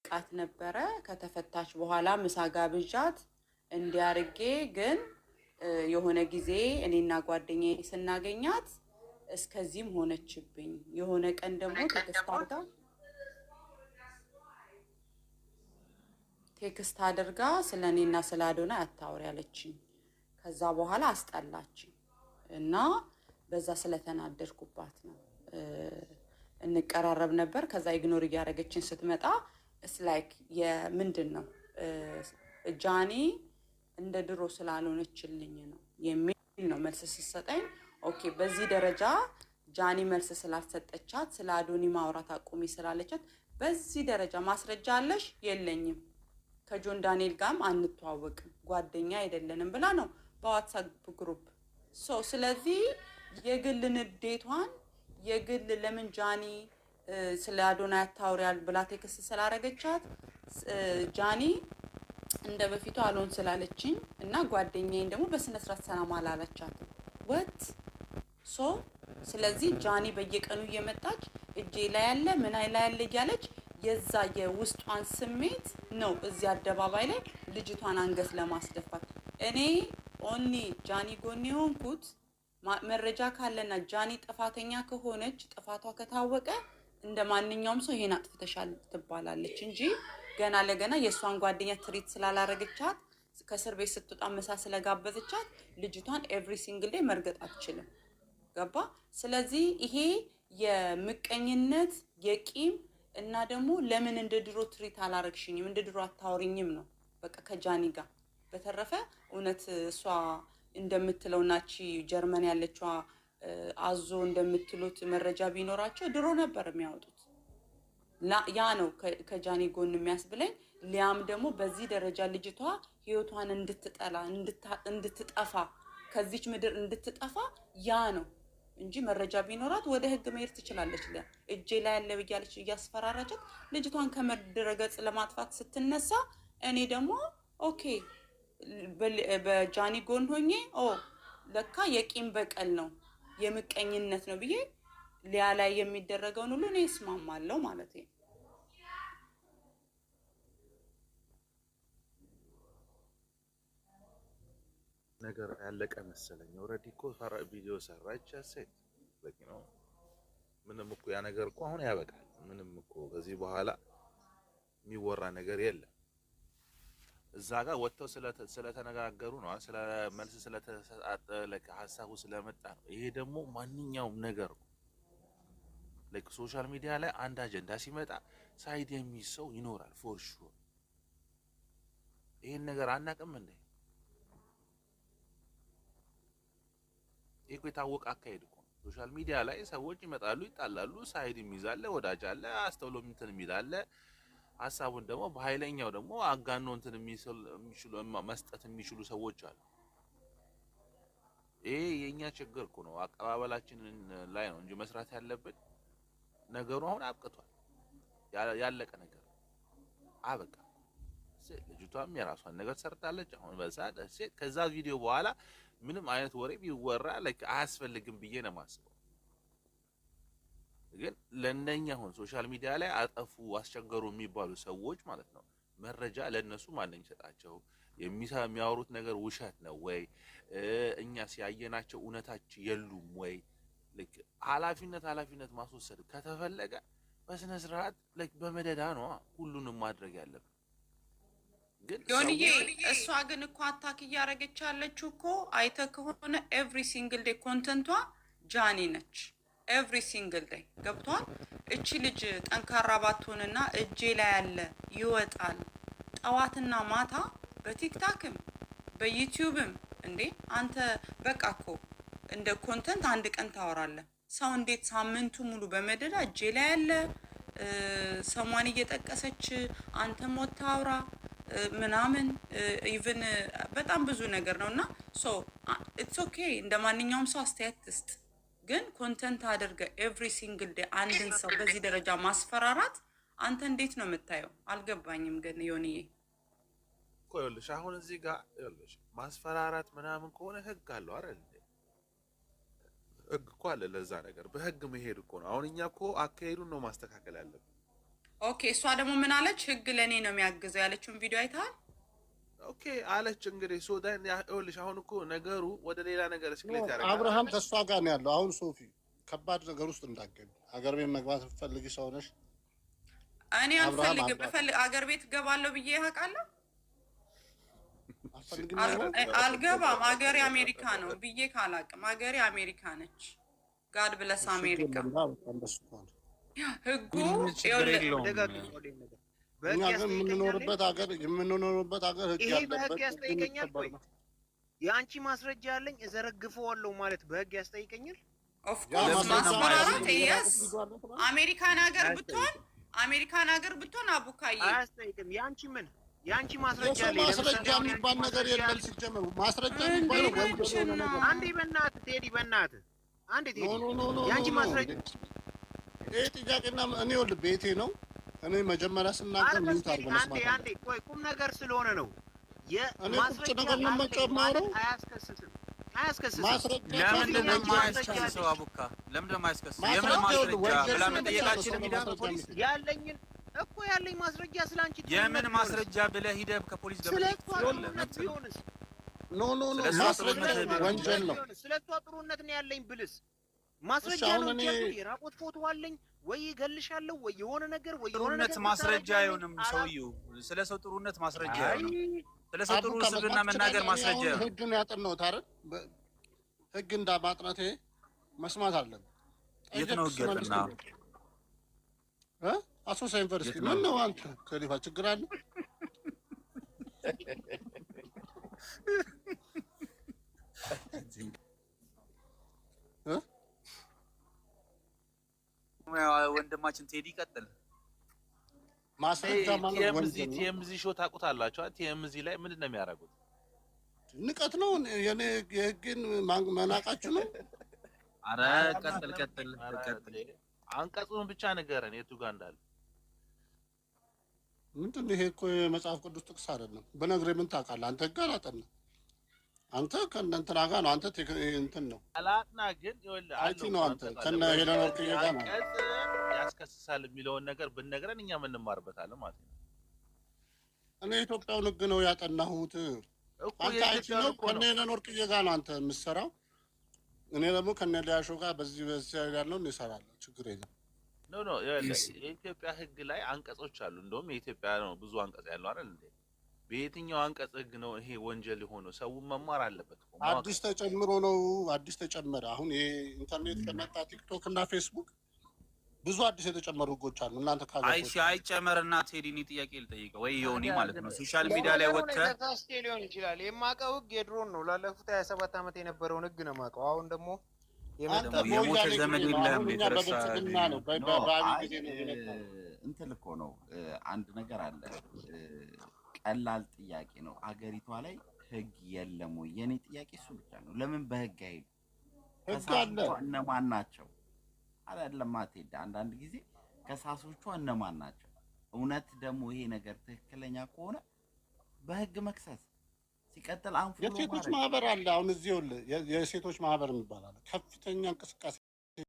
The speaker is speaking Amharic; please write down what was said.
ቃት ነበረ ከተፈታች በኋላ ምሳ ጋብዣት እንዲያርጌ ግን የሆነ ጊዜ እኔና ጓደኛዬ ስናገኛት እስከዚህም ሆነችብኝ። የሆነ ቀን ደግሞ ቴክስት አድርጋ ስለ እኔና ስለ አዶናይ አታውሪ ያለችኝ። ከዛ በኋላ አስጠላችኝ እና በዛ ስለተናደድኩባት ነው። እንቀራረብ ነበር። ከዛ ኢግኖር እያደረገችን ስትመጣ ላይክ የምንድን ነው ጃኒ እንደ ድሮ ስላልሆነችልኝ ነው የሚል ነው መልስ ስትሰጠኝ። ኦኬ በዚህ ደረጃ ጃኒ መልስ ስላልሰጠቻት ስለ አዶኒ ማውራት አቁሚ ስላለቻት በዚህ ደረጃ ማስረጃ አለሽ? የለኝም፣ ከጆን ዳንኤል ጋርም አንተዋወቅም፣ ጓደኛ አይደለንም ብላ ነው በዋትስአፕ ግሩፕ ስለዚህ የግል ንዴቷን የግል ለምን ጃኒ ስለ አዶናይ አታውሪያል ብላ ቴክስት ስላረገቻት ጃኒ እንደ በፊቱ አልሆን ስላለችኝ እና ጓደኛዬን ደግሞ በስነ ስርዓት ሰላም አላለቻት ወት ስለዚህ ጃኒ በየቀኑ እየመጣች እጄ ላይ ያለ ምን ላይ ያለ እያለች የዛ የውስጧን ስሜት ነው እዚህ አደባባይ ላይ ልጅቷን አንገት ለማስደፋት እኔ ኦንሊ ጃኒ ጎን የሆንኩት መረጃ ካለና ጃኒ ጥፋተኛ ከሆነች ጥፋቷ ከታወቀ እንደ ማንኛውም ሰው ይሄን አጥፍተሻል ትባላለች እንጂ ገና ለገና የሷን ጓደኛ ትሪት ስላላረገቻት ከእስር ቤት ስትወጣ መሳ ስለጋበዘቻት ልጅቷን ኤቭሪ ሲንግል ዴይ መርገጥ አትችልም። ገባ? ስለዚህ ይሄ የምቀኝነት የቂም እና ደግሞ ለምን እንደ ድሮ ትሪት አላረግሽኝም እንደ ድሮ አታወሪኝም ነው በቃ ከጃኒ ጋር። በተረፈ እውነት እሷ እንደምትለው ናቺ ጀርመን ያለችዋ አዞ እንደምትሉት መረጃ ቢኖራቸው ድሮ ነበር የሚያወጡት። ያ ነው ከጃኒ ጎን የሚያስብለኝ። ሊያም ደግሞ በዚህ ደረጃ ልጅቷ ህይወቷን እንድትጠላ እንድትጠፋ ከዚች ምድር እንድትጠፋ ያ ነው እንጂ መረጃ ቢኖራት ወደ ህግ መሄድ ትችላለች። እጄ ላይ ያለ ብያለች እያስፈራራቻት ልጅቷን ከምድረ ገጽ ለማጥፋት ስትነሳ እኔ ደግሞ ኦኬ በጃኒ ጎን ሆኜ ለካ የቂም በቀል ነው የምቀኝነት ነው ብዬ ሊያ ላይ የሚደረገውን ሁሉ እኔ እስማማለሁ ማለት ነው። ነገር ያለቀ መሰለኝ። ኦልሬዲ እኮ ቪዲዮ ሰራች ሴት በቂ ነው። ምንም እኮ ያ ነገር እኮ አሁን ያበቃል። ምንም እኮ ከዚህ በኋላ የሚወራ ነገር የለም። እዛ ጋር ወጥተው ስለተነጋገሩ ነው፣ ስለ መልስ ስለተሰጣጠ ሀሳቡ ስለመጣ ነው። ይሄ ደግሞ ማንኛውም ነገር ነው። ሶሻል ሚዲያ ላይ አንድ አጀንዳ ሲመጣ ሳይድ የሚይዝ ሰው ይኖራል ፎር ሹር። ይሄን ነገር አናውቅም እንዴ? ይሄ የታወቀ አካሄድ እኮ ነው። ሶሻል ሚዲያ ላይ ሰዎች ይመጣሉ፣ ይጣላሉ፣ ሳይድ የሚይዛለ፣ ወዳጅ አለ፣ አስተውሎ እንትን የሚላለ፣ ሀሳቡን ደግሞ በኃይለኛው ደግሞ አጋኖ እንትን የሚችሉ መስጠት የሚችሉ ሰዎች አሉ። ይሄ የኛ ችግር እኮ ነው። አቀባበላችንን ላይ ነው እንጂ መስራት ያለብን። ነገሩ አሁን አብቅቷል። ያለቀ ነገር አበቃ። ልጅቷም የራሷን ነገር ሰርታለች። አሁን በዛ ከዛ ቪዲዮ በኋላ ምንም አይነት ወሬ ቢወራ አያስፈልግም ብዬ ነው የማስበው። ግን ለእነኛ አሁን ሶሻል ሚዲያ ላይ አጠፉ አስቸገሩ የሚባሉ ሰዎች ማለት ነው መረጃ ለነሱ ማንንም ይሰጣቸው? የሚያወሩት ነገር ውሸት ነው ወይ? እኛ ሲያየናቸው እውነታችን የሉም ወይ? ኃላፊነት ማስወሰድ ከተፈለገ በስነ ስርዓት በመደዳ ነው ሁሉንም ማድረግ ያለብን። ግን ዮኒዬ እሷ ግን እኮ አታክ እያደረገች ያለችው እኮ አይተህ ከሆነ ኤቭሪ ሲንግል ዴይ ኮንተንቷ ጃኒ ነች። ኤቭሪ ሲንግል ዴይ ገብቷል። እቺ ልጅ ጠንካራ ባትሆንና እጄ ላይ ያለ ይወጣል ጠዋትና ማታ በቲክታክም በዩቲዩብም እንዴ አንተ በቃ እኮ እንደ ኮንተንት አንድ ቀን ታወራለህ። ሰው እንዴት ሳምንቱ ሙሉ በመደዳ እጄ ላይ ያለ ሰሟን እየጠቀሰች አንተ ሞት ታውራ ምናምን ኢቭን በጣም ብዙ ነገር ነውና ኢትስ ኦኬ እንደ ማንኛውም ሰው አስተያየት ትስጥ። ግን ኮንተንት አድርገ ኤቭሪ ሲንግል ዴይ አንድን ሰው በዚህ ደረጃ ማስፈራራት አንተ እንዴት ነው የምታየው? አልገባኝም። ግን ዮኒዬ እኮ ይኸውልሽ አሁን እዚህ ጋር ይኸውልሽ ማስፈራራት ምናምን ከሆነ ህግ አለው አይደል? ህግ እኮ አለ ለዛ ነገር። በህግ መሄድ እኮ ነው። አሁን እኛ እኮ አካሄዱን ነው ማስተካከል ያለብን። ኦኬ እሷ ደግሞ ምን አለች? ህግ ለእኔ ነው የሚያግዘው ያለችውን ቪዲዮ አይተሃል? ኦኬ አለች እንግዲህ ሱዳን ይኸውልሽ፣ አሁን እኮ ነገሩ ወደ ሌላ ነገር ስክሌት ያደርጋል። አብርሃም ከእሷ ጋር ነው ያለው። አሁን ሶፊ ከባድ ነገር ውስጥ እንዳትገቢ። አገር ቤት መግባት ፈልጊ ሰው ነሽ። እኔ አልፈልግም። አገር ቤት እገባለሁ ብዬ አውቃለሁ? አልገባም። አገሬ አሜሪካ ነው ብዬ ካላቅም አገሬ አሜሪካ ነች። ጋድ ብለስ አሜሪካ። ህጉ እኛ ግን የምንኖርበት ሀገር ህግ ይሄ በህግ ያስጠይቀኛል። ቆይ የአንቺ ማስረጃ ያለኝ እዘረግፈዋለሁ ማለት በህግ ያስጠይቀኛል? ኦፍኮርስ ማስፈራራት የስ አሜሪካን ሀገር ብትሆን አቡካዬ አያስጠይቅም። የአንቺ ማስረጃ ያለኝ ማስረጃ የሚባል ነገር የለም። ሲጀመር ማስረጃ የሚባለው ወንጀል ነው። አንዴ በእናትህ ቴዲ፣ በእናትህ አንዴ ቴዲ፣ የአንቺ ማስረጃ ይሄ ጥያቄና እኔ ይኸውልህ ቤቴ ነው። እኔ መጀመሪያ ስናገር ምን ታርገው መስማት አንዴ ቆይ፣ ቁም ነገር ስለሆነ ነው። የማስረጃ ነገር ነው መጨመረው። አያስከስስም። ለምንድን ነው የማያስከስሰው? አቡካ ለምንድን ነው የማያስከስሰው? የምን ማስረጃ ብላ መጠየቃችን ያለኝን እኮ ያለኝ ማስረጃ ስላንቺ የምን ማስረጃ ብለህ ሂደህ ከፖሊስ ጋር ማስረጃ ወንጀል ነው። ስለቷ ጥሩነት ነው ያለኝ ብልስ ማስረጃ ነው እንጂ የራቆት ፎቶ አለኝ ወይ እገልሻለሁ ወይ የሆነ ነገር ወይ የሆነ ነገር ማስረጃ አይሆንም። ሰውዬው ስለ ሰው ጥሩነት ማስረጃ አይሆንም። ስለ ሰው ጥሩ ስብዕና መናገር ማስረጃ አይሆንም። ህግን ያጠናሁት አይደል? ህግ እንዳማጥናቴ መስማት አለብን። የት ነው ህግ ያጠናኸው? አሶሳ ዩኒቨርሲቲ። ምን ነው አንተ ከሊፋ ችግር አለ? ወንድማችን ቴዲ ቀጥል። ማስረጃ ማለት ወንጀል ነው። ቲኤምዚ ሾው ታውቁታላችሁ? ቲኤምዚ ላይ ምንድን ነው የሚያደርጉት? ንቀት ነው። የኔ የህግን መናቃችሁ ነው። አረ ቀጥል። አንቀጹን ብቻ ንገረን የቱ ጋር እንዳለ። ምንድን ነው ይሄ? እኮ የመጽሐፍ ቅዱስ ጥቅስ አይደለም። በነግሬ ምን ታውቃለህ አንተ? ህግ አላጠናህም አንተ። ከእንትና ጋር ነው አንተ እንትን ነው አላጥና ግን ይኸውልህ አይቲ ነው አንተ ከነ ሄለን ወርቅዬ ጋር ነው ያስከስሳል የሚለውን ነገር ብንነግረን እኛ እንማርበታለን ማለት ነው። እኔ የኢትዮጵያውን ህግ ነው ያጠናሁት። አንተ አይቲ ነው ከነ ሄለን ወርቅዬ ጋር ነው አንተ የምትሰራው። እኔ ደግሞ ከነ ሊያሾ ጋር በዚህ ያለው እንሰራለን። ችግር የለም። ኖ የኢትዮጵያ ህግ ላይ አንቀጾች አሉ። እንደውም የኢትዮጵያ ነው ብዙ አንቀጽ ያለው አይደል እንዴ? በየትኛው አንቀጽ ህግ ነው ይሄ ወንጀል የሆነው? ሰው መማር አለበት። አዲስ ተጨምሮ ነው። አዲስ ተጨመረ። አሁን ይሄ ኢንተርኔት ከመጣ ቲክቶክ እና ፌስቡክ ብዙ አዲስ የተጨመሩ ህጎች አሉ። እናንተ ካገኙ አይጨመርና ቴዲኒ ጥያቄ ልጠይቀው ወይ ዮኒ ማለት ነው። ሶሻል ሚዲያ ላይ ወጥተህ ሊሆን ይችላል። የማውቀው ህግ የድሮን ነው። ላለፉት 27 ዓመት የነበረውን ህግ ነው የማውቀው። አሁን ደግሞ የሞተ ዘመድ የለም የተረሳ ነው። በአብይ ጊዜ ነው እንትን እኮ ነው። አንድ ነገር አለ። ቀላል ጥያቄ ነው። አገሪቷ ላይ ህግ የለም ወይ? የኔ ጥያቄ እሱ ብቻ ነው። ለምን በህግ አይሉ? ከሳሾቿ እነማን ናቸው? አይደለም አትሄድ። አንዳንድ ጊዜ ከሳሾቿ እነማን ናቸው? እውነት ደግሞ ይሄ ነገር ትክክለኛ ከሆነ በህግ መክሰስ። ሲቀጥል አንፎሎ የሴቶች ማህበር አለ። አሁን እዚህ የሴቶች ማህበር የሚባል አለ። ከፍተኛ እንቅስቃሴ